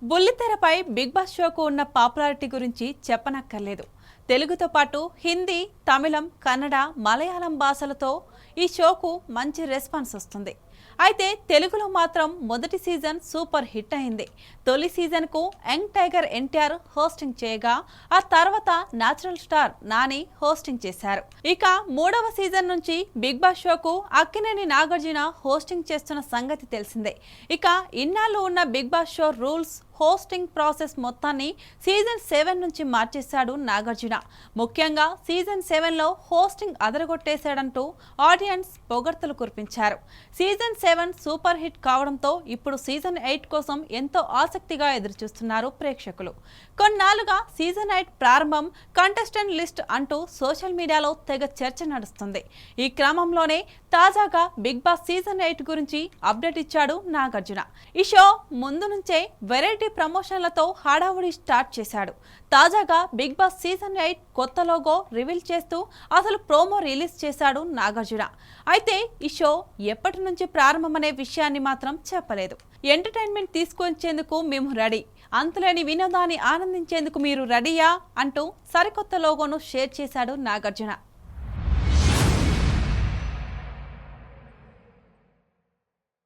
బుల్లితెరపై big boss షోకు ఉన్న popularity గురించి చెప్పనక్కర్లేదు. తెలుగుతో పాటు హిందీ, తమిళం, కన్నడ, మలయాళం భాషలతో ఈ షోకు మంచి రెస్పాన్స్ వస్తుంది. అయితే తెలుగులో మాత్రం మొదటి సీజన్ సూపర్ హిట్ అయింది. తొలి సీజన్కు యంగ్ టైగర్ ఎన్టీఆర్ హోస్టింగ్ చేయగా ఆ తర్వాత న్యాచురల్ స్టార్ నాని హోస్టింగ్ చేశారు. ఇక మూడవ సీజన్ నుంచి బిగ్ బాస్ షోకు అక్కినేని నాగార్జున హోస్టింగ్ చేస్తున్న సంగతి తెలిసిందే. ఇక ఇన్నాళ్ళు ఉన్న big boss show rules, hosting process మొత్తాన్ని సీజన్ 7 నుంచి మార్చేశాడు నాగార్జున. ముఖ్యంగా సీజన్ 7లో హోస్టింగ్ అదరగొట్టేశాడంటూ ఆడియన్స్ పొగడ్తలు కురిపించారు. సీజన్ 7 సూపర్ హిట్ కావడంతో ఇప్పుడు సీజన్ 8 కోసం ఎంతో ఆసక్తిగా ఎదురుచూస్తున్నారు ప్రేక్షకులు. కొన్నాళ్లుగా సీజన్ 8 ప్రారంభం, కంటెస్టెంట్ లిస్ట్ అంటూ సోషల్ మీడియాలో తెగ చర్చ నడుస్తుంది. ఈ క్రమంలోనే తాజాగా బిగ్ బాస్ సీజన్ 8 గురించి అప్డేట్ ఇచ్చాడు నాగార్జున. ఈ షో ముందు నుంచే వెరైటీ ప్రమోషన్లతో హడావుడి స్టార్ట్ చేశాడు. తాజాగా బిగ్ బాస్ సీజన్ 8 కొత్త లోగో రివీల్ చేస్తూ అసలు ప్రోమో రిలీజ్ చేశాడు నాగార్జున. అయితే ఈ షో ఎప్పటి నుంచి ప్రారంభమనే విషయాన్ని మాత్రం చెప్పలేదు. ఎంటర్టైన్మెంట్ తీసుకొచ్చేందుకు మేము రెడీ, అంతులేని వినోదాన్ని ఆనందించేందుకు మీరు రెడీయా అంటూ సరికొత్త లోగోను షేర్ చేశాడు నాగార్జున.